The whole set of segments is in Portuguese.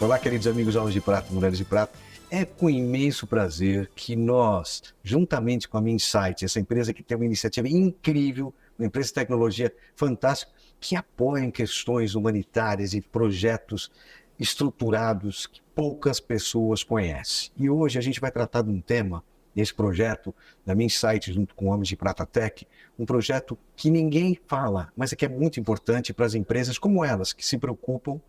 Olá, queridos amigos Homens de Prata, Mulheres de Prata. É com imenso prazer que nós, juntamente com a Minsight, essa empresa que tem uma iniciativa incrível, uma empresa de tecnologia fantástica, que apoia em questões humanitárias e projetos estruturados que poucas pessoas conhecem. E hoje a gente vai tratar de um tema, nesse projeto da Minsight, junto com Homens de Prata Tech, um projeto que ninguém fala, mas é que é muito importante para as empresas como elas, que se preocupam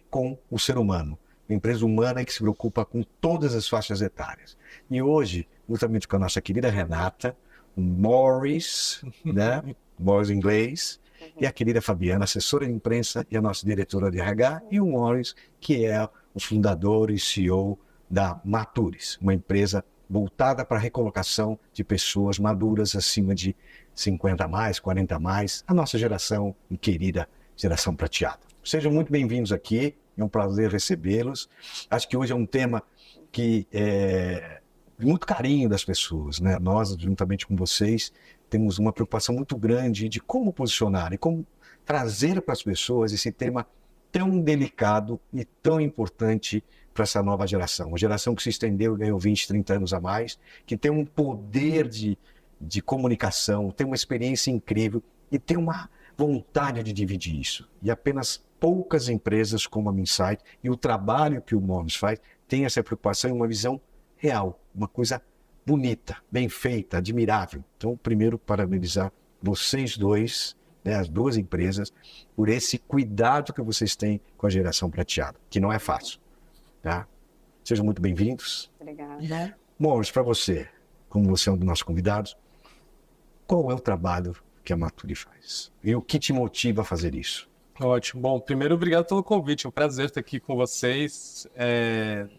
com o ser humano. Uma empresa humana que se preocupa com todas as faixas etárias. E hoje, juntamente com a nossa querida Renata, o Morris, né? Morris em inglês, e a querida Fabiana, assessora de imprensa e a nossa diretora de RH, e o Morris, que é o fundador e CEO da Maturis, uma empresa voltada para a recolocação de pessoas maduras acima de 50 a mais, 40 a mais, a nossa geração e querida geração prateada. Sejam muito bem-vindos aqui, é um prazer recebê-los. Acho que hoje é um tema que é de muito carinho das pessoas, né? Nós, juntamente com vocês, temos uma preocupação muito grande de como posicionar e como trazer para as pessoas esse tema tão delicado e tão importante para essa nova geração. Uma geração que se estendeu e ganhou 20, 30 anos a mais, que tem um poder de comunicação, tem uma experiência incrível e tem uma vontade de dividir isso. E apenas poucas empresas como a Minsight e o trabalho que o Morris faz tem essa preocupação e uma visão real, uma coisa bonita, bem feita, admirável. Então, primeiro, parabenizar vocês dois, né, as duas empresas, por esse cuidado que vocês têm com a geração prateada, que não é fácil. Tá? Sejam muito bem-vindos. Obrigada. Morris, para você, como você é um dos nossos convidados, qual é o trabalho que a Maturis faz? E o que te motiva a fazer isso? Ótimo. Bom, primeiro, obrigado pelo convite. É um prazer estar aqui com vocês.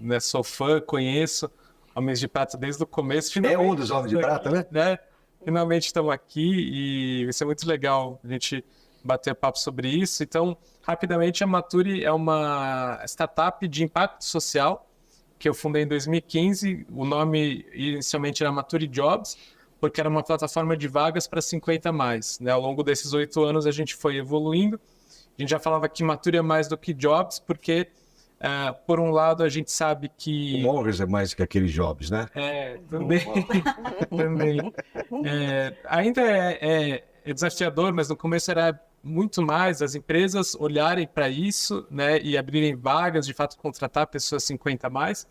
Né, sou fã, conheço Homens de Prata desde o começo. É um dos Homens de Prata, né? Finalmente estamos aqui e vai ser muito legal a gente bater papo sobre isso. Então, rapidamente, a Maturis é uma startup de impacto social que eu fundei em 2015. O nome inicialmente era Maturis Jobs, porque era uma plataforma de vagas para 50 a mais. Né? Ao longo desses 8 anos, a gente foi evoluindo. A gente já falava que Maturis é mais do que Jobs, porque, por um lado, a gente sabe que... O Morris é mais que aqueles Jobs, né? Também. Também. Ainda é desafiador, mas no começo era muito mais as empresas olharem para isso, né, e abrirem vagas, de fato, contratar pessoas 50 a mais.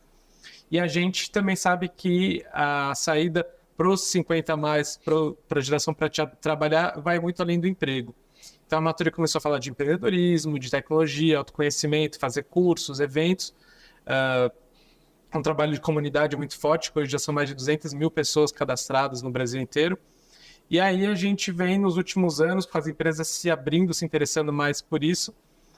E a gente também sabe que a saída para os 50 a mais, para a geração prateada trabalhar, vai muito além do emprego. Então a Maturis começou a falar de empreendedorismo, de tecnologia, autoconhecimento, fazer cursos, eventos. Um trabalho de comunidade muito forte, hoje já são mais de 200 mil pessoas cadastradas no Brasil inteiro. E aí a gente vem nos últimos anos com as empresas se abrindo, se interessando mais por isso,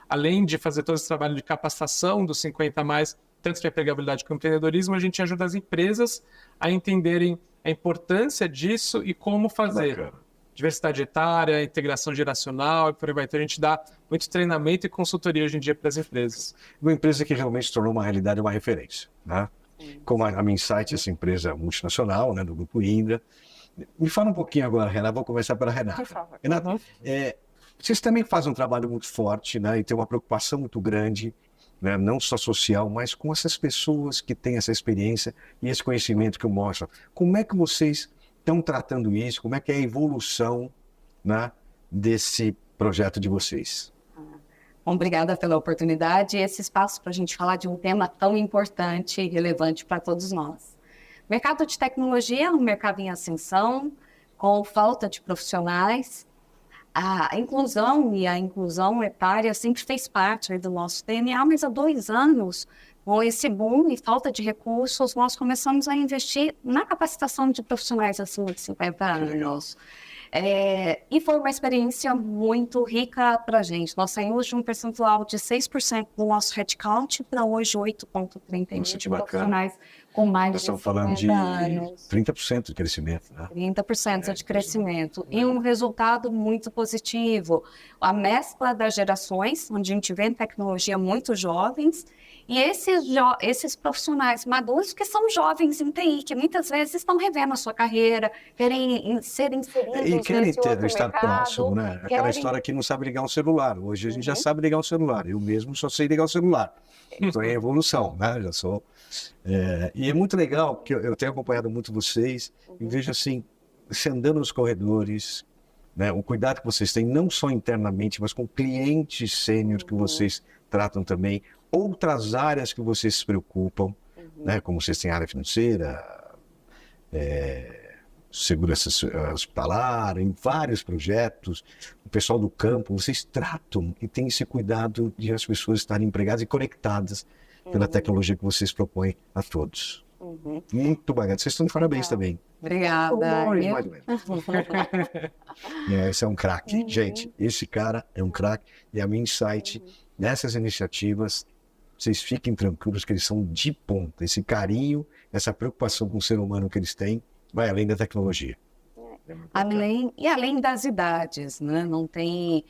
além de fazer todo esse trabalho de capacitação dos 50 a mais, tanto de empregabilidade como empreendedorismo, a gente ajuda as empresas a entenderem a importância disso e como fazer. Bacana. Diversidade etária, integração geracional e por aí vai. Então a gente dá muito treinamento e consultoria hoje em dia para as empresas. Uma empresa que realmente se tornou uma realidade, uma referência, né? Como a Minsight, essa empresa multinacional, né, do Grupo Indra. Me fala um pouquinho agora, Renata, vou começar pela Renata. Por favor. Renata, vocês também fazem um trabalho muito forte, né, e tem uma preocupação muito grande, né, não só social, mas com essas pessoas que têm essa experiência e esse conhecimento que eu mostro. Como é que vocês estão tratando isso? Como é que é a evolução, né, desse projeto de vocês? Bom, obrigada pela oportunidade e esse espaço para a gente falar de um tema tão importante e relevante para todos nós. O mercado de tecnologia é um mercado em ascensão, com falta de profissionais. A inclusão etária sempre fez parte do nosso DNA, mas há 2 anos, com esse boom e falta de recursos, nós começamos a investir na capacitação de profissionais acima de 50 anos. E foi uma experiência muito rica para a gente. Nós saímos de um percentual de 6% do nosso headcount para hoje 8,31% profissionais com mais de 50 falando de anos. 30% de crescimento, né? 30% de crescimento. E um resultado muito positivo. A mescla das gerações, onde a gente vê tecnologia muito jovens, E esses profissionais maduros que são jovens em TI, que muitas vezes estão revendo a sua carreira, querem ser inseridos E querem nesse outro estar mercado. próximo, né? Aquela querem- história que não sabe ligar um celular. Hoje a gente já sabe ligar um celular. Eu mesmo só sei ligar um celular. Estou em evolução, né? Já sou. E é muito legal, porque eu tenho acompanhado muito vocês e vejo assim, você andando nos corredores, né? O cuidado que vocês têm, não só internamente, mas com clientes sênior que vocês tratam também, outras áreas que vocês se preocupam, né? Como vocês têm área financeira, segurança hospitalar, em vários projetos, o pessoal do campo, vocês tratam e têm esse cuidado de as pessoas estarem empregadas e conectadas pela tecnologia que vocês propõem a todos. Muito bacana. Vocês estão de parabéns também. Obrigada. Mais ou menos. Esse é um craque. Gente, esse cara é um craque. E a minha insight nessas iniciativas, vocês fiquem tranquilos que eles são de ponta. Esse carinho, essa preocupação com o ser humano que eles têm, vai além da tecnologia. Além das idades, né? Não tem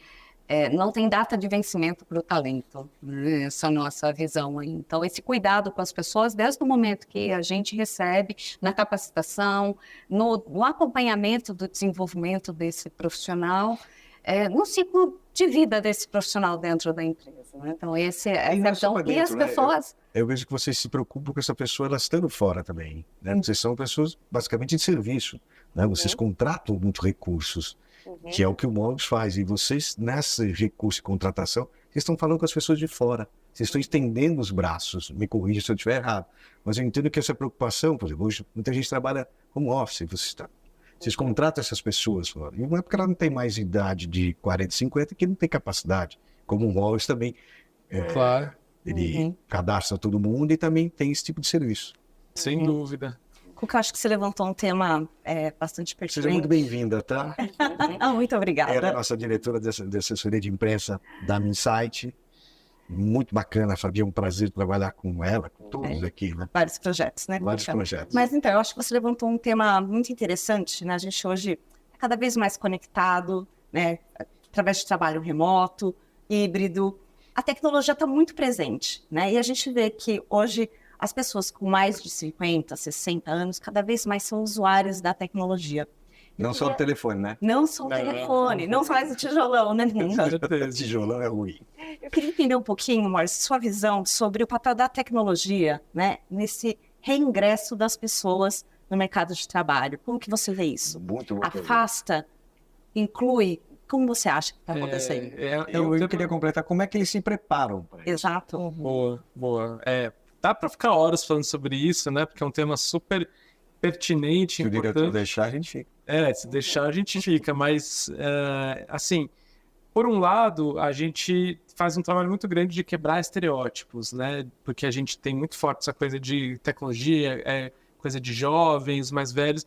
data de vencimento para o talento, né? Essa é a nossa visão aí. Então, esse cuidado com as pessoas, desde o momento que a gente recebe, na capacitação, no acompanhamento do desenvolvimento desse profissional, no ciclo de vida desse profissional dentro da empresa, né? Então, essa é a visão. E as pessoas... Eu vejo que vocês se preocupam com essa pessoa, ela estando fora também, né? Vocês são pessoas basicamente de serviço, né? Vocês contratam muitos recursos, que é o que o Módulos faz. E vocês, nesse recurso de contratação, vocês estão falando com as pessoas de fora. Vocês estão estendendo os braços. Me corrija se eu estiver errado. Mas eu entendo que essa preocupação, por exemplo, hoje muita gente trabalha home office. Vocês contratam essas pessoas fora. E não é porque ela não tem mais idade de 40, 50 que não tem capacidade. Como o Módulos também. Claro. Ele cadastra todo mundo e também tem esse tipo de serviço. Sem dúvida. Cuca, acho que você levantou um tema bastante pertinente. Seja muito bem-vinda, tá? Muito obrigada. Era a nossa diretora de assessoria de imprensa da Minsight. Muito bacana, Fabi, é um prazer trabalhar com ela, com todos aqui, né? Vários projetos, né? Vários projetos. Mas então, eu acho que você levantou um tema muito interessante, né? A gente hoje é cada vez mais conectado, né? Através de trabalho remoto, híbrido. A tecnologia está muito presente, né? E a gente vê que hoje as pessoas com mais de 50, 60 anos, cada vez mais são usuários da tecnologia. Não só o telefone, né? Não só o telefone, não só mais o tijolão, né? Tijolão é ruim. Eu queria entender um pouquinho, Maurício, sua visão sobre o papel da tecnologia, né? Nesse reingresso das pessoas no mercado de trabalho. Como que você vê isso? Muito bom. Afasta, inclui... Como você acha que está acontecendo? Eu queria completar como é que eles se preparam para isso. Exato. Boa. Dá para ficar horas falando sobre isso, né? Porque é um tema super pertinente, Se o importante. diretor deixar, a gente fica. Se deixar a gente fica, mas assim, por um lado, a gente faz um trabalho muito grande de quebrar estereótipos, né? Porque a gente tem muito forte essa coisa de tecnologia, coisa de jovens, mais velhos,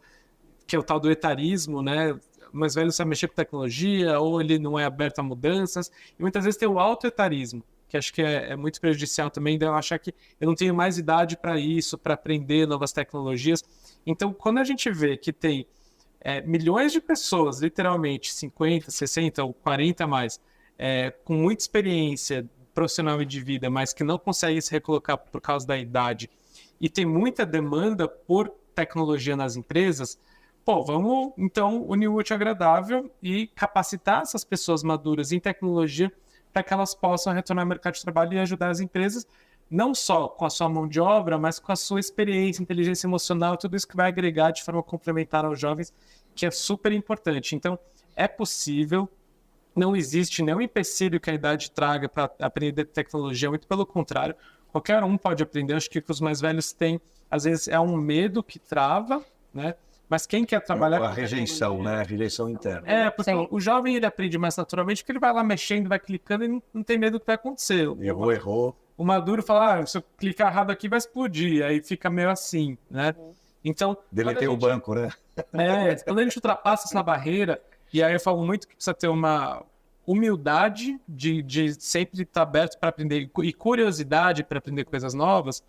que é o tal do etarismo, né? Mais velho sabe mexer com tecnologia, ou ele não é aberto a mudanças, e muitas vezes tem o auto-etarismo, que acho que é muito prejudicial também, de eu achar que eu não tenho mais idade para isso, para aprender novas tecnologias. Então, quando a gente vê que tem milhões de pessoas, literalmente 50, 60 ou 40 a mais, com muita experiência profissional e de vida, mas que não conseguem se recolocar por causa da idade, e tem muita demanda por tecnologia nas empresas, vamos então unir o útil ao agradável e capacitar essas pessoas maduras em tecnologia para que elas possam retornar ao mercado de trabalho e ajudar as empresas, não só com a sua mão de obra, mas com a sua experiência, inteligência emocional, tudo isso que vai agregar de forma complementar aos jovens, que é super importante. Então, é possível, não existe nenhum empecilho que a idade traga para aprender tecnologia, muito pelo contrário, qualquer um pode aprender. Acho que os mais velhos têm, às vezes, é um medo que trava, né? Mas quem quer trabalhar... A rejeição, né? A rejeição interna. Porque o jovem ele aprende mais naturalmente, porque ele vai lá mexendo, vai clicando e não tem medo do que vai acontecer. Errou. O maduro fala, se eu clicar errado aqui vai explodir, aí fica meio assim, né? Então... Deletei o banco, né? Quando a gente ultrapassa essa barreira, e aí eu falo muito que precisa ter uma humildade de sempre estar aberto para aprender, e curiosidade para aprender coisas novas,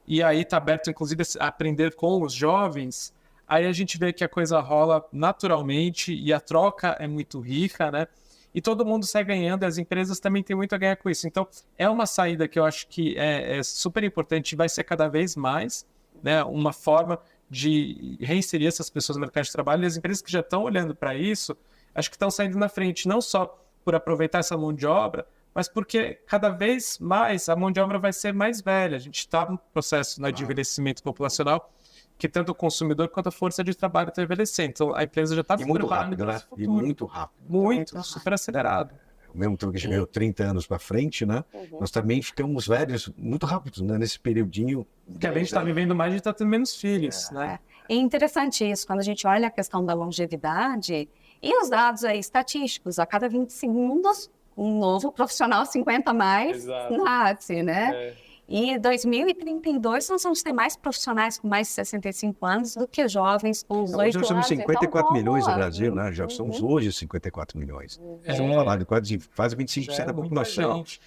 e aí estar aberto, inclusive, a aprender com os jovens. Aí a gente vê que a coisa rola naturalmente e a troca é muito rica, né? e todo mundo sai ganhando, e as empresas também têm muito a ganhar com isso. Então, é uma saída que eu acho que é super importante e vai ser cada vez mais, né, uma forma de reinserir essas pessoas no mercado de trabalho, e as empresas que já estão olhando para isso, acho que estão saindo na frente, não só por aproveitar essa mão de obra, mas porque cada vez mais a mão de obra vai ser mais velha. A gente está num processo, né, de envelhecimento populacional, que tanto o consumidor quanto a força de trabalho está envelhecendo. Então, a empresa já está E muito preparando rápido, para né? esse E futuro. muito rápido. Muito, super acelerado. O mesmo tempo que a gente ganhou 30 anos para frente, né? Nós também ficamos velhos muito rápido, né? Nesse periodinho. Porque a gente está vivendo mais e está tendo menos filhos, né? É interessante isso, quando a gente olha a questão da longevidade e os dados aí estatísticos, a cada 20 segundos, um novo profissional 50 a mais Exato. nasce, né? É. E em 2032, nós vamos ter mais profissionais com mais de 65 anos do que jovens com 18 Hoje nós somos anos. 54 Então, milhões no vamos lá. Brasil, né? Já somos hoje 54 milhões. É. Vamos falar de quase 25% Já é da muita população. gente.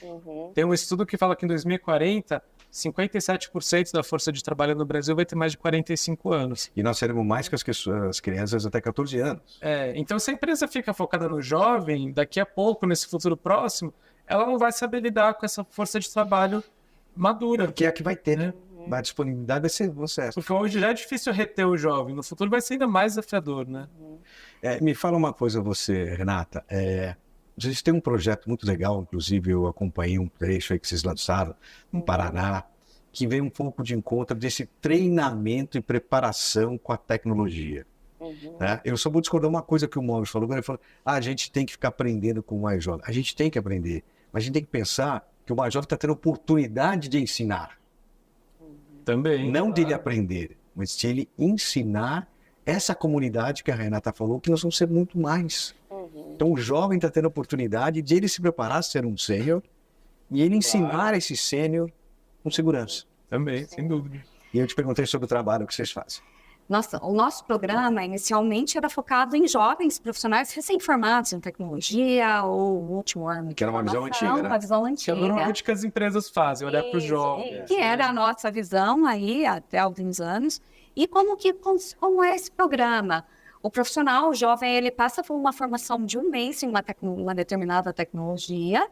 Tem um estudo que fala que em 2040, 57% da força de trabalho no Brasil vai ter mais de 45 anos. E nós seremos mais que as crianças até 14 anos. Então, se a empresa fica focada no jovem, daqui a pouco, nesse futuro próximo, ela não vai saber lidar com essa força de trabalho madura. Que é a que vai ter, né? A disponibilidade vai ser você. Porque hoje já é difícil reter o jovem, no futuro vai ser ainda mais desafiador, né? Me fala uma coisa você, Renata. Vocês têm um projeto muito legal, inclusive eu acompanhei um trecho aí que vocês lançaram no Paraná, que vem um pouco de encontro desse treinamento e preparação com a tecnologia. Né? Eu só vou discordar uma coisa que o Móveis falou, ele falou, a gente tem que ficar aprendendo com o mais jovem. A gente tem que aprender, mas a gente tem que pensar que o mais jovem está tendo oportunidade de ensinar. Também. Não dele aprender, mas de ele ensinar essa comunidade que a Renata falou, que nós vamos ser muito mais. Então o jovem está tendo a oportunidade de ele se preparar a ser um sênior e ele ensinar esse sênior com segurança. Também, sem dúvida. E eu te perguntei sobre o trabalho que vocês fazem. O nosso programa, inicialmente, era focado em jovens profissionais recém-formados em tecnologia ou último ano. de Que era uma visão formação, antiga, né? Uma visão Que é antiga. normalmente o que as empresas fazem, olhar para os jovens. Que era a nossa visão aí até alguns anos. E como é esse programa? O profissional, o jovem, ele passa por uma formação de um mês em uma determinada tecnologia.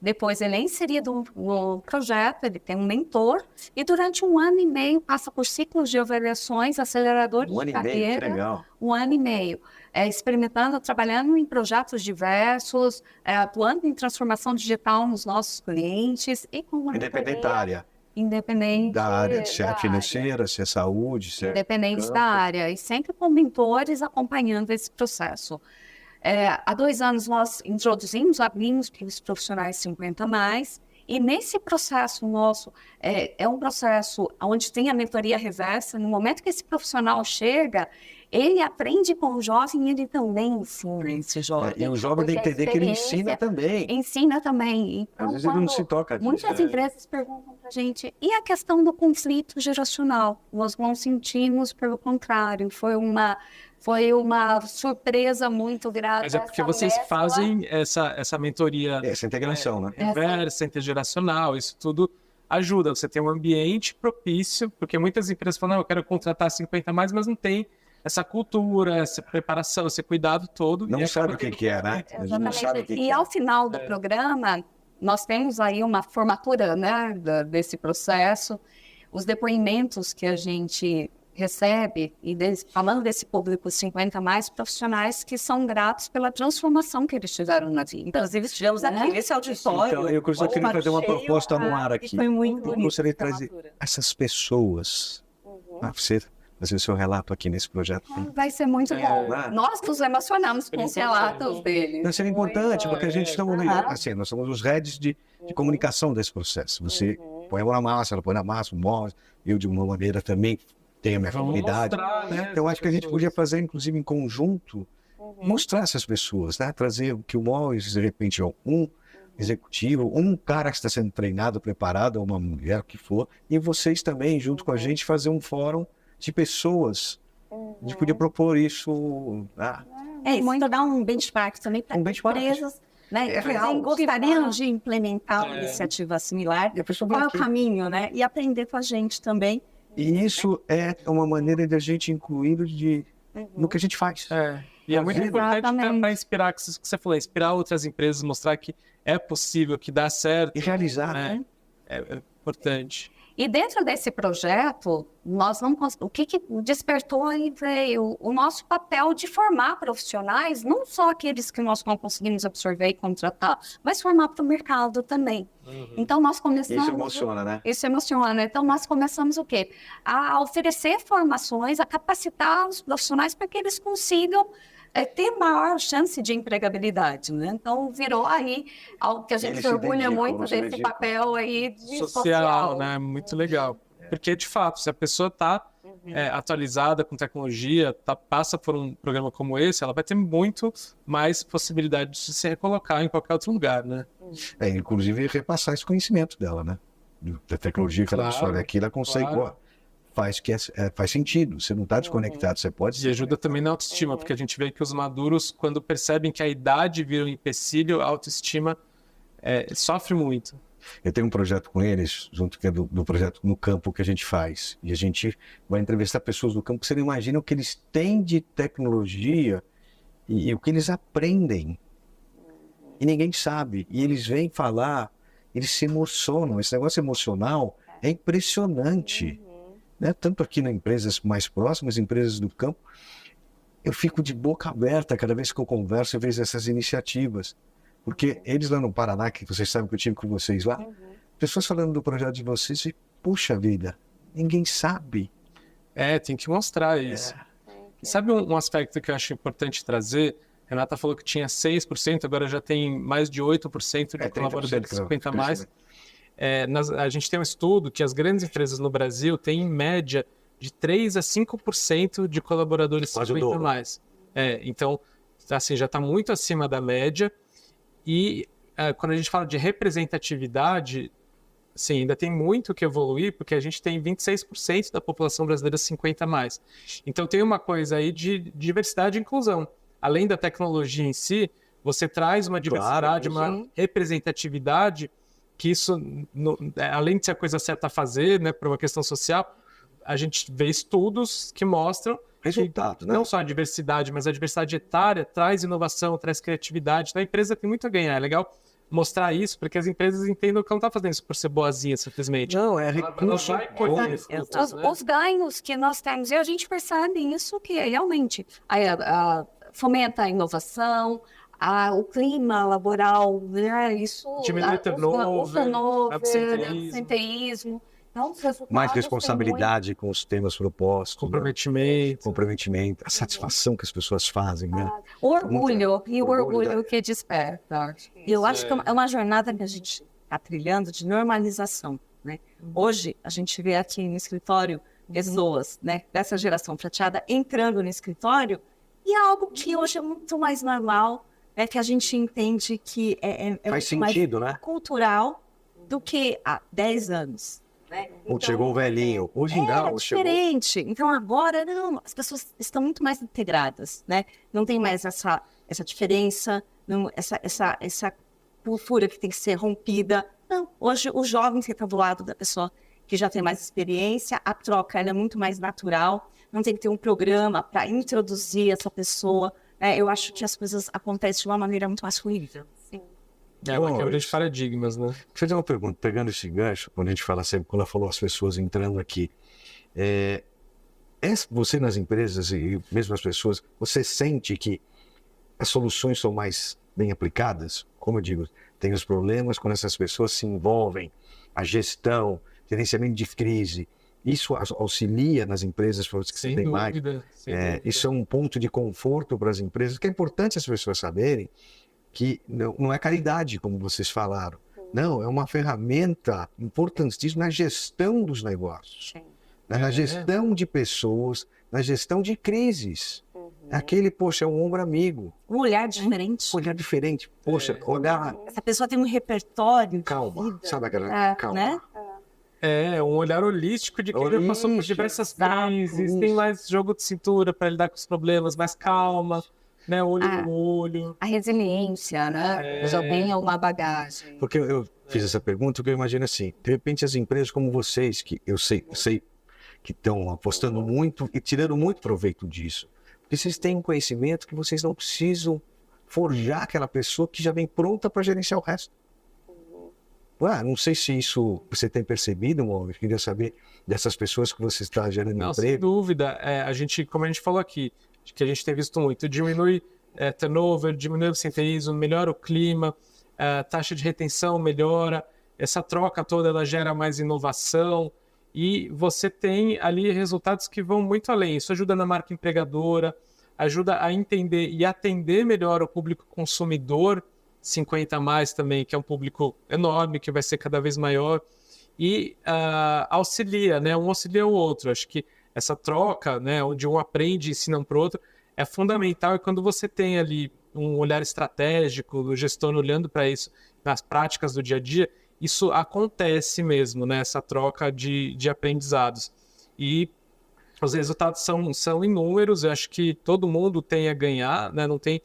Depois ele é inserido no projeto, ele tem um mentor. E durante 1 ano e meio passa por ciclos de avaliações, aceleradores 1 ano de e meio, que carreira. legal. 1 ano e meio. Experimentando, trabalhando em projetos diversos, atuando em transformação digital nos nossos clientes. E com uma Independente da área. Independente Da área, se é da financeira, se é saúde, se é... independentes campo. da área, e sempre com mentores acompanhando esse processo. Há 2 anos nós abrimos para os profissionais 50 a mais, e nesse processo nosso, é um processo onde tem a mentoria reversa. No momento que esse profissional chega, ele aprende com o jovem e ele também ensina esse jovem. E o jovem tem que entender que ele ensina também. Ensina também. Então, Às vezes ele não se toca disso. muitas empresas perguntam para a gente, e a questão do conflito geracional? Nós não sentimos, pelo contrário, foi uma surpresa muito grata. Mas é porque essa vocês mescla. fazem essa mentoria Essa integração, né? reversa, intergeracional, isso tudo ajuda. Você tem um ambiente propício, porque muitas empresas falam, não, eu quero contratar 50 a mais, mas não tem essa cultura, essa preparação, esse cuidado todo. Não e sabe acaba o que é, né? Eles não sabem o que E é. ao final do programa, nós temos aí uma formatura, né, desse processo, os depoimentos que a gente recebe, falando desse público 50 a mais, profissionais que são gratos pela transformação que eles tiveram na vida. Inclusive, estivemos aqui nesse auditório. Então, eu só queria fazer uma cheio, proposta no ar e aqui. foi muito Eu bonito. gostaria de essa trazer formatura. essas pessoas para você fazer o seu relato aqui nesse projeto. Vai ser muito bom. né? Nós nos emocionamos com os relatos deles. Isso é importante, porque a gente estamos, assim, nós somos os heads de comunicação desse processo. Você põe a mão na massa, ela põe na massa, mostra. Eu, de uma maneira, também tenho a minha Vamos comunidade. mostrar, né, Então, eu acho que a gente essas podia pessoas. fazer, inclusive, em conjunto, mostrar essas pessoas, né? Trazer o que o Móveis, de repente, é um executivo, um cara que está sendo treinado, preparado, ou uma mulher, o que for, e vocês também, junto com a gente, fazer um fórum de pessoas. A gente podia propor isso. Isso tornar um benchmark também para Um benchmark. empresas, né? É que real. gostariam de implementar uma iniciativa similar. E a pessoa Qual é vai o aqui. caminho, né? E aprender com a gente também. E isso é uma maneira de a gente incluir no que a gente faz. É. E é muito importante Exatamente. para inspirar, que você falou, inspirar outras empresas, mostrar que é possível, que dá certo. E realizar, né? É importante. E dentro desse projeto, nós não o que despertou aí veio o nosso papel de formar profissionais, não só aqueles que nós não conseguimos absorver e contratar, mas formar para o mercado também. Então nós começamos. Isso emociona, né? Isso emociona. Então nós começamos o quê? A oferecer formações, a capacitar os profissionais para que eles consigam ter maior chance de empregabilidade, né? Então virou aí algo que a gente Eles se se orgulha dedicam, muito não se desse dedicam. papel aí de Social, né? Muito legal. Porque, de fato, se a pessoa está atualizada com tecnologia, passa por um programa como esse, ela vai ter muito mais possibilidade de se recolocar em qualquer outro lugar, né? Inclusive repassar esse conhecimento dela, né? Da tecnologia que ela Claro, absorve aqui, ela consegue, claro. faz sentido, você não está desconectado, você pode E ajuda também na autoestima, porque a gente vê que os maduros, quando percebem que a idade vira um empecilho, a autoestima sofre muito. Eu tenho um projeto com eles, junto que é do projeto no campo que a gente faz. E a gente vai entrevistar pessoas do campo que você não imagina o que eles têm de tecnologia e o que eles aprendem. E ninguém sabe. E eles vêm falar, eles se emocionam. Esse negócio emocional é impressionante. Né? Tanto aqui nas empresas mais próximas, empresas do campo, eu fico de boca aberta cada vez que eu converso e vejo essas iniciativas. Porque eles lá no Paraná, que vocês sabem que eu tive com vocês lá, pessoas falando do projeto de vocês e, puxa vida, ninguém sabe. Tem que mostrar isso. E sabe um aspecto que eu acho importante trazer? Renata falou que tinha 6%, agora já tem mais de 8% de colaboradores, 50 a mais. A gente tem um estudo que as grandes empresas no Brasil têm, em média, de 3 a 5% de colaboradores 50 a mais. Então, assim, já está muito acima da média. E quando a gente fala de representatividade, assim, ainda tem muito que evoluir, porque a gente tem 26% da população brasileira 50 a mais. Então tem uma coisa aí de diversidade e inclusão. Além da tecnologia em si, você traz uma diversidade, uma representatividade, que isso, além de ser a coisa certa a fazer, né, por uma questão social, a gente vê estudos que mostram Resultado, né? Não só a diversidade, mas a diversidade etária traz inovação, traz criatividade. Então a empresa tem muito a ganhar. É legal mostrar isso para que as empresas entendam que ela não está fazendo isso por ser boazinha, simplesmente. Não, é recurso. Os ganhos que nós temos, e a gente percebe isso que realmente fomenta a inovação, o clima laboral, né? Isso diminui o turnover, absenteísmo. Então, mais responsabilidade com os temas propostos. Comprometimento. A satisfação que as pessoas fazem, né? O orgulho que desperta. Eu acho que é uma jornada que a gente está trilhando de normalização, né? Hoje, a gente vê aqui no escritório pessoas, né, dessa geração prateada entrando no escritório e é algo que hoje é muito mais normal, né, que a gente entende que faz muito sentido, mais né? cultural do que há 10 anos. Né? Ou chegou o velhinho. Hoje não, é diferente. Então agora não, as pessoas estão muito mais integradas, né? Não tem mais essa diferença, não, essa cultura que tem que ser rompida. Não, hoje o jovem que está do lado da pessoa que já tem mais experiência, a troca ela é muito mais natural. Não tem que ter um programa para introduzir essa pessoa. Né? Eu acho que as coisas acontecem de uma maneira muito mais fluida. Sim. É uma quebra de paradigmas, né? Deixa eu fazer uma pergunta, pegando esse gancho, quando a gente fala sempre, quando ela falou as pessoas entrando aqui, você nas empresas e mesmo as pessoas, você sente que as soluções são mais bem aplicadas? Como eu digo, tem os problemas quando essas pessoas se envolvem, a gestão, gerenciamento de crise, isso auxilia nas empresas para você que Sem tem dúvida, mais. sem dúvida. Isso é um ponto de conforto para as empresas, que é importante as pessoas saberem que não é caridade, como vocês falaram. Não, é uma ferramenta importantíssima na gestão dos negócios, na gestão de pessoas, na gestão de crises. Aquele, poxa, é um ombro amigo. Um olhar diferente. Olhar diferente. Poxa, olhar... Essa pessoa tem um repertório. Calma, sabe aquela... calma. Né? Um olhar holístico de que ele passou por diversas crises, tem mais jogo de cintura para lidar com os problemas, mais calma. Né, olho no olho. A resiliência, né? Já vem uma bagagem. Porque eu fiz essa pergunta, porque eu imagino assim, de repente as empresas como vocês, que eu sei que estão apostando muito e tirando muito proveito disso, Porque vocês têm um conhecimento que vocês não precisam forjar aquela pessoa que já vem pronta para gerenciar o resto. Não sei se isso você tem percebido, Mauro. Eu queria saber dessas pessoas que você está gerando Não, sem emprego. dúvida. Como a gente falou aqui, que a gente tem visto muito, diminui turnover, diminui o absenteísmo, melhora o clima, a taxa de retenção melhora, essa troca toda ela gera mais inovação e você tem ali resultados que vão muito além. Isso ajuda na marca empregadora, ajuda a entender e atender melhor o público consumidor, 50 a mais também, que é um público enorme, que vai ser cada vez maior, e auxilia, né? Um auxilia o outro. Acho que essa troca, né, onde um aprende e ensina para o outro, é fundamental. E quando você tem ali um olhar estratégico, do gestor olhando para isso nas práticas do dia a dia, isso acontece mesmo, né? Essa troca de aprendizados. E os resultados são inúmeros. Eu acho que todo mundo tem a ganhar, né? Não tem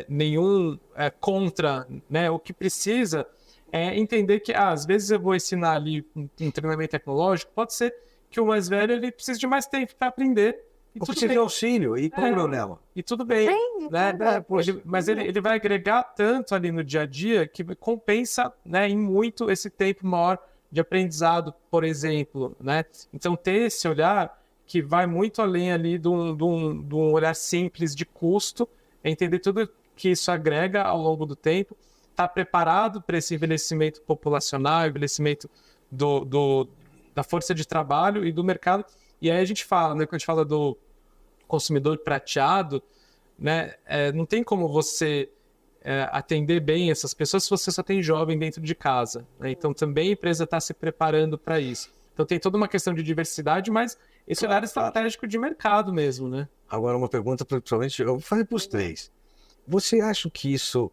nenhum contra, né? O que precisa é entender que às vezes eu vou ensinar ali um treinamento tecnológico, pode ser que o mais velho ele precise de mais tempo para aprender. Ou precisa de auxílio, e qual o problema? E tudo bem, né? Mas ele vai agregar tanto ali no dia a dia que compensa, né, em muito esse tempo maior de aprendizado, por exemplo, né? Então ter esse olhar que vai muito além ali de um olhar simples de custo, é entender tudo que isso agrega ao longo do tempo, estar preparado para esse envelhecimento populacional, envelhecimento da força de trabalho e do mercado. E aí a gente fala, né, quando a gente fala do consumidor prateado, né, não tem como você atender bem essas pessoas se você só tem jovem dentro de casa, né? Então também a empresa está se preparando para isso. Então tem toda uma questão de diversidade, mas esse olhar estratégico de mercado mesmo, né? Agora uma pergunta, principalmente, eu vou fazer para os três. Você acha que isso,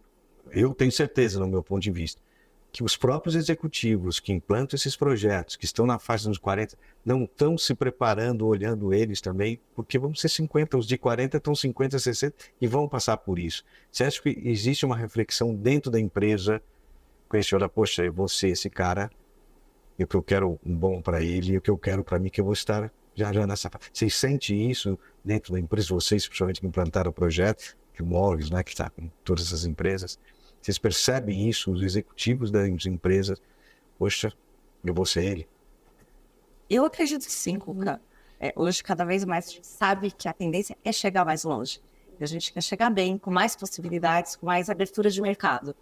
eu tenho certeza no meu ponto de vista, que os próprios executivos que implantam esses projetos, que estão na faixa dos 40, não estão se preparando, olhando eles também, porque vão ser 50, os de 40 estão 50, 60 e vão passar por isso. Você acha que existe uma reflexão dentro da empresa com esse olhar, poxa, eu vou ser esse cara, e o que eu quero um bom para ele, e o que eu quero para mim, que eu vou estar já nessa fase. Vocês sentem isso dentro da empresa, vocês, principalmente que implantaram o projeto, que o Morris, né, que está com todas essas empresas, vocês percebem isso, os executivos das empresas? Poxa, eu vou ser ele. Eu acredito que sim, Cuca. Hoje, cada vez mais, a gente sabe que a tendência é chegar mais longe. E a gente quer chegar bem, com mais possibilidades, com mais abertura de mercado.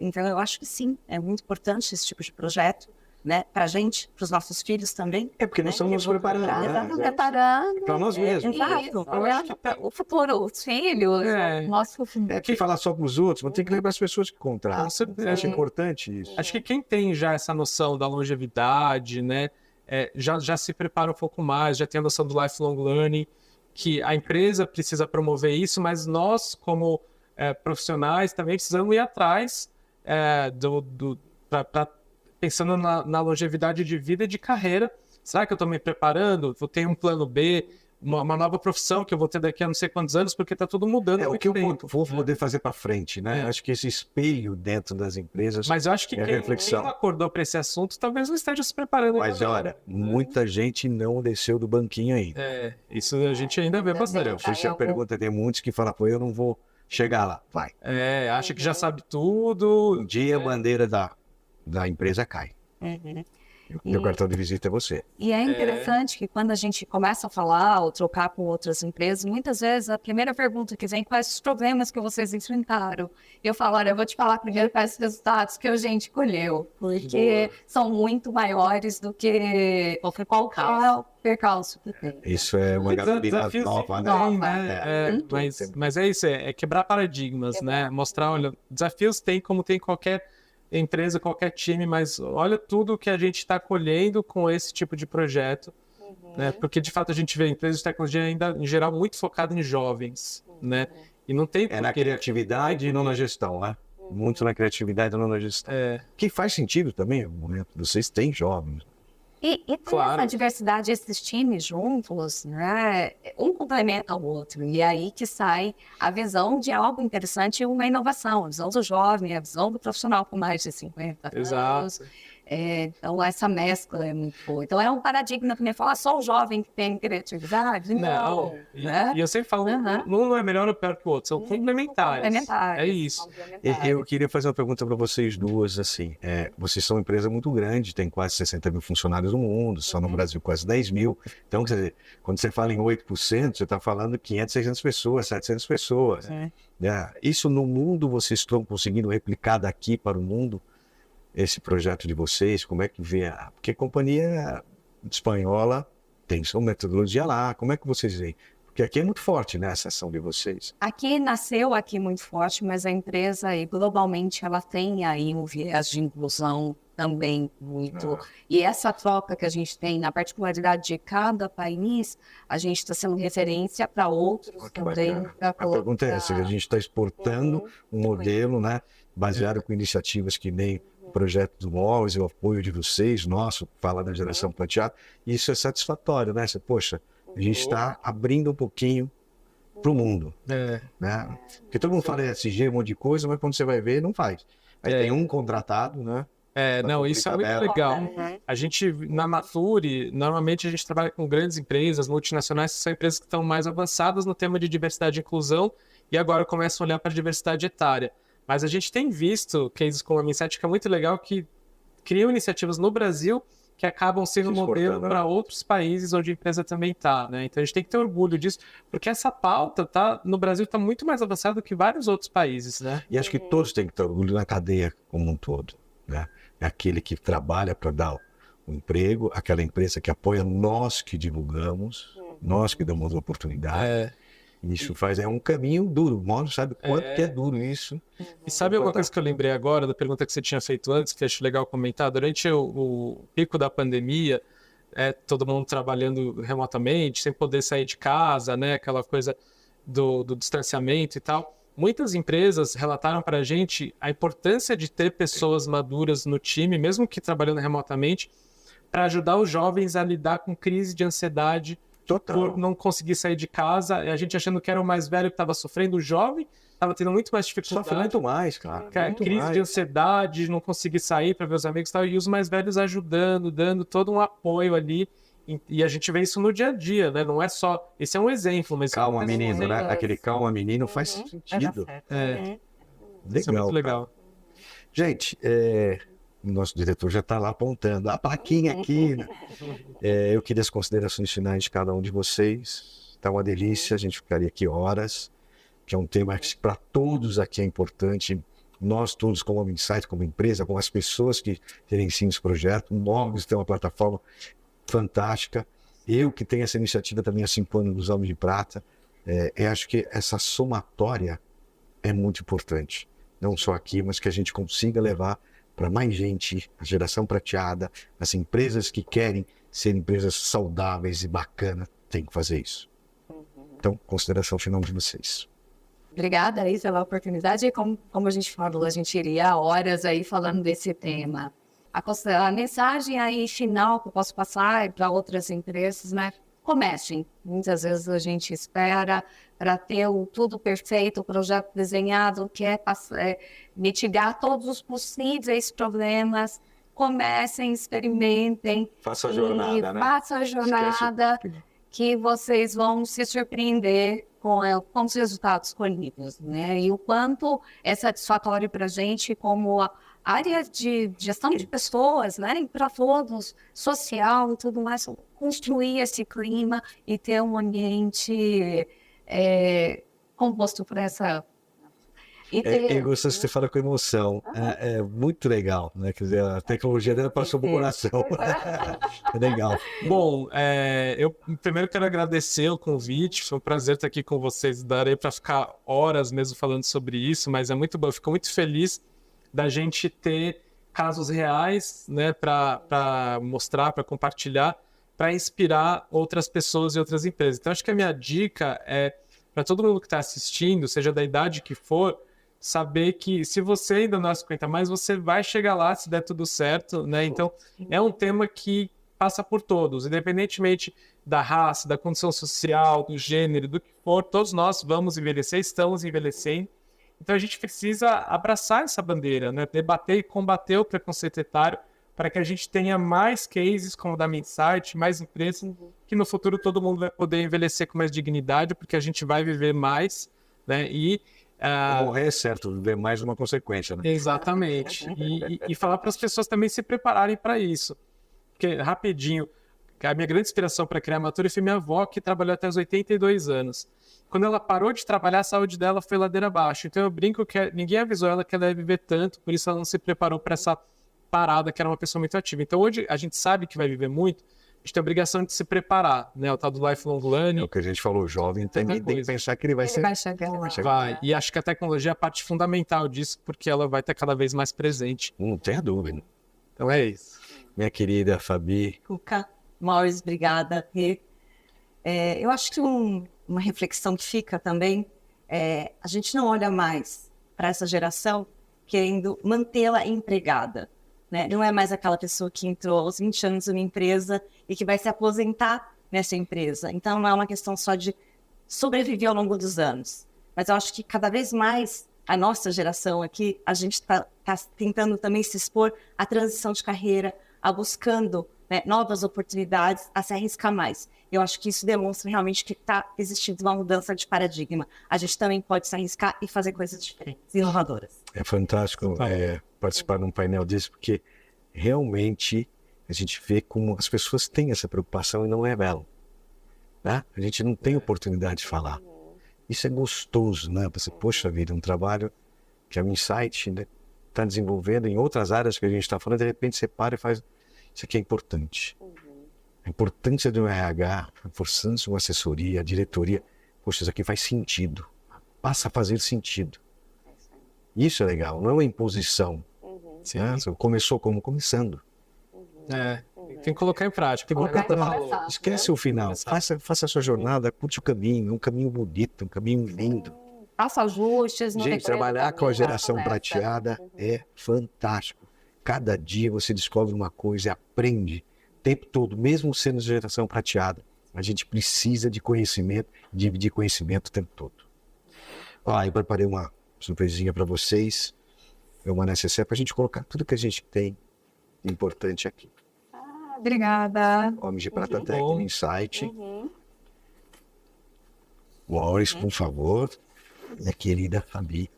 Então, eu acho que sim, é muito importante esse tipo de projeto, né? Para a gente, para os nossos filhos também. Porque nós estamos nos preparando. Preparando. Para nós mesmos. Exato. Eu acho que O futuro, os filhos, o nosso futuro. Quem falar só para os outros, mas tem que lembrar as pessoas que contratam. Com certeza. Eu acho importante isso. Acho que quem tem já essa noção da longevidade, né, já se prepara um pouco mais, já tem a noção do lifelong learning, que a empresa precisa promover isso, mas nós, como profissionais, também precisamos ir atrás pensando na longevidade de vida e de carreira. Será que eu estou me preparando? Vou ter um plano B, uma nova profissão que eu vou ter daqui a não sei quantos anos, porque está tudo mudando. O que eu vou poder fazer para frente, né? Acho que esse espelho dentro das empresas. Mas eu acho que quem não acordou para esse assunto talvez não esteja se preparando. Mas olha, muita gente não desceu do banquinho ainda. Isso a gente ainda vê bastante. Por isso a pergunta, tem muitos que falam, pô, eu não vou chegar lá. Vai. Acha que já sabe tudo. Um dia a bandeira da empresa cai. Meu cartão de visita é você. E é interessante que quando a gente começa a falar ou trocar com outras empresas, muitas vezes a primeira pergunta que vem, quais os problemas que vocês enfrentaram? E eu falo, olha, eu vou te falar primeiro quais os resultados que a gente colheu, porque são muito maiores do que qualquer percalço que tem. Isso é uma gasolina nova, né? Mas é isso, é quebrar paradigmas, né? Mostrar, olha, desafios tem como tem qualquer empresa, qualquer time, mas olha tudo que a gente está colhendo com esse tipo de projeto, né? Porque de fato a gente vê empresas de tecnologia ainda em geral muito focada em jovens, né? E não tem na criatividade e não na gestão, né? Muito na criatividade e não na gestão. Que faz sentido também, no momento. Vocês têm jovens. E essa diversidade, esses times juntos, né, um complementa o outro. E aí que sai a visão de algo interessante e uma inovação. A visão do jovem, a visão do profissional com mais de 50 anos. Exato. Então, essa mescla é muito boa. Então, é um paradigma que me fala só o jovem que tem criatividade. Não, né? E eu sempre falo, um não é melhor ou pior que o outro, são complementares. É isso. Eu queria fazer uma pergunta para vocês duas, assim, vocês são uma empresa muito grande, tem quase 60 mil funcionários no mundo, só no Brasil quase 10 mil, então, quer dizer, quando você fala em 8%, você está falando 500, 600 pessoas, 700 pessoas. Isso no mundo, vocês estão conseguindo replicar daqui para o mundo? Esse projeto de vocês, como é que vê? Porque a companhia espanhola tem sua metodologia lá, como é que vocês veem? Porque aqui é muito forte, né, essa ação de vocês. Aqui nasceu muito forte, mas a empresa, globalmente, ela tem aí um viés de inclusão também muito. E essa troca que a gente tem, na particularidade de cada país, a gente está sendo referência para outros também. A pergunta é essa, a gente está exportando um modelo, né, baseado com iniciativas que nem o projeto do MOS, o apoio de vocês, nosso, fala da geração prateada, e isso é satisfatório, né? Poxa, a gente está abrindo um pouquinho para o mundo, né? Porque todo mundo fala ESG, um monte de coisa, mas quando você vai ver, não faz. Aí tem um contratado, né? Não, isso é muito legal. A gente, na Nature, normalmente a gente trabalha com grandes empresas, multinacionais, que são empresas que estão mais avançadas no tema de diversidade e inclusão, e agora começam a olhar para a diversidade etária. Mas a gente tem visto cases como a Minset, que é muito legal, que criam iniciativas no Brasil que acabam sendo modelo para outros países onde a empresa também está, né? Então a gente tem que ter orgulho disso, porque essa pauta no Brasil está muito mais avançada do que vários outros países, né? E acho que todos têm que ter orgulho na cadeia como um todo, né? É aquele que trabalha para dar o emprego, aquela empresa que apoia nós que divulgamos, nós que damos oportunidade. Isso é um caminho duro. O Mono sabe quanto que é duro isso. E sabe uma coisa que eu lembrei agora da pergunta que você tinha feito antes, que eu acho legal comentar? Durante o pico da pandemia, todo mundo trabalhando remotamente, sem poder sair de casa, né? Aquela coisa do distanciamento e tal. Muitas empresas relataram para a gente a importância de ter pessoas maduras no time, mesmo que trabalhando remotamente, para ajudar os jovens a lidar com crise de ansiedade, por não conseguir sair de casa, a gente achando que era o mais velho que estava sofrendo, o jovem estava tendo muito mais dificuldade. Sofre muito mais, cara. Crise de ansiedade, não conseguir sair para ver os amigos e tal, e os mais velhos ajudando, dando todo um apoio ali. E a gente vê isso no dia a dia, né? Não é só... Esse é um exemplo, mas... Calma, menino, né? Aquele calma, menino faz sentido. Legal. Isso é muito legal. Gente, o nosso diretor já está lá apontando a plaquinha aqui, né? Eu queria as considerações finais de cada um de vocês. Está uma delícia, a gente ficaria aqui horas, que é um tema que para todos aqui é importante. Nós todos, como Insight, como empresa, como as pessoas que gerenciam esse projeto, nós temos uma plataforma fantástica. Eu que tenho essa iniciativa também há 5 anos dos Homens de Prata, acho que essa somatória é muito importante. Não só aqui, mas que a gente consiga levar para mais gente, a geração prateada, as empresas que querem ser empresas saudáveis e bacanas, tem que fazer isso. Então, consideração final de vocês. Obrigada aí pela oportunidade. E como a gente falou, a gente iria horas aí falando desse tema. A mensagem aí final que eu posso passar para outras empresas, né? Comecem. Muitas vezes a gente espera para ter tudo perfeito, o projeto desenhado, que é mitigar todos os possíveis problemas. Comecem, experimentem. Faça a jornada, né? Faça a jornada que vocês vão se surpreender com os resultados colhidos, né? E o quanto é satisfatório para a gente como a área de gestão de pessoas, né? E para todos, social e tudo mais, construir esse clima e ter um ambiente composto por essa... Eu gosto de você falar com emoção. É muito legal, né? Quer dizer, a tecnologia dela passou pro coração. É legal. Bom, eu primeiro quero agradecer o convite. Foi um prazer estar aqui com vocês. Darei para ficar horas mesmo falando sobre isso, mas é muito bom. Eu fico muito feliz da gente ter casos reais, né? Para mostrar, para compartilhar, para inspirar outras pessoas e outras empresas. Então, acho que a minha dica é para todo mundo que está assistindo, seja da idade que for, saber que se você ainda não é 50 mais, você vai chegar lá se der tudo certo, né? Então, é um tema que passa por todos, independentemente da raça, da condição social, do gênero, do que for, todos nós vamos envelhecer, estamos envelhecendo. Então, a gente precisa abraçar essa bandeira, né? Debater e combater o preconceito etário para que a gente tenha mais cases como o da Minsight, mais empresas, que no futuro todo mundo vai poder envelhecer com mais dignidade, porque a gente vai viver mais, né? E Morrer é certo, viver mais uma consequência, né? exatamente. E falar para as pessoas também se prepararem para isso. Porque, rapidinho, a minha grande inspiração para criar a Mature foi minha avó, que trabalhou até os 82 anos. Quando ela parou de trabalhar, a saúde dela foi ladeira abaixo. Então eu brinco que ninguém avisou ela que ela ia viver tanto, por isso ela não se preparou para essa parada, que era uma pessoa muito ativa. Então hoje a gente sabe que vai viver muito, a gente tem a obrigação de se preparar, né? O tal do lifelong É learning. o que a gente falou, o jovem também tem que pensar que ele vai ser... Vai chegar lá. Vai. E acho que a tecnologia é a parte fundamental disso, porque ela vai estar cada vez mais presente. Não tenha dúvida. Então é isso. Minha querida Fabi, Cuca, Maurício, obrigada. Eu acho que uma reflexão que fica também a gente não olha mais para essa geração querendo mantê-la empregada, né? Não é mais aquela pessoa que entrou aos 20 anos numa empresa e que vai se aposentar nessa empresa. Então, não é uma questão só de sobreviver ao longo dos anos. Mas eu acho que cada vez mais a nossa geração aqui, a gente está tentando também se expor à transição de carreira, a buscando, né, novas oportunidades, a se arriscar mais. Eu acho que isso demonstra realmente que está existindo uma mudança de paradigma. A gente também pode se arriscar e fazer coisas diferentes, inovadoras. é fantástico participar de um painel desse, porque realmente a gente vê como as pessoas têm essa preocupação e não revelam. Né? A gente não tem oportunidade de falar. Isso é gostoso, né? Você, poxa vida, um trabalho que a Minsight está desenvolvendo em outras áreas que a gente está falando, de repente você para e faz... Isso aqui é importante. A importância do RH, a importância de uma assessoria, a diretoria. Poxa, isso aqui faz sentido. Passa a fazer sentido. Isso é legal, não é uma imposição. Né? Você começou como? Começando. Tem que colocar em prática. Esquece o final. Faça a sua jornada, curte o caminho. É um caminho bonito, um caminho lindo. Faça ajustes. Não Gente, trabalhar com a geração prateada é fantástico. Cada dia você descobre uma coisa e aprende o tempo todo, mesmo sendo geração prateada. A gente precisa de conhecimento, dividir conhecimento o tempo todo. Eu preparei uma surpresinha para vocês. É uma necessária para a gente colocar tudo que a gente tem de importante aqui. Obrigada. Homens de Prata Tech, Minsight. Wallace, por favor. Minha querida Fabi.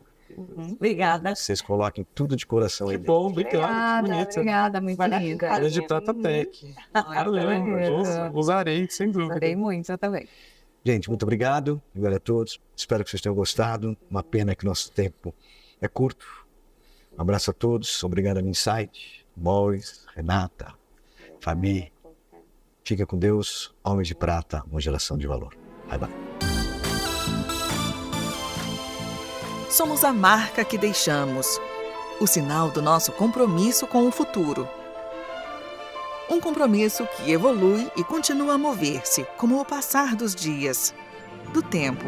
Obrigada. Vocês coloquem tudo de coração aí Que dentro. bom, obrigado. Obrigada, muito linda. Área de Prata Tech. Usarei, sem dúvida. Adorei muito, eu também. Gente, muito obrigado. Obrigado a todos. Espero que vocês tenham gostado. Uma pena que nosso tempo é curto. Um abraço a todos. Obrigado a Minsight, Boris, Renata, Fabi. Fica com Deus. Homens de Prata, uma geração de valor. Bye, bye. Somos a marca que deixamos, o sinal do nosso compromisso com o futuro. Um compromisso que evolui e continua a mover-se, como o passar dos dias, do tempo.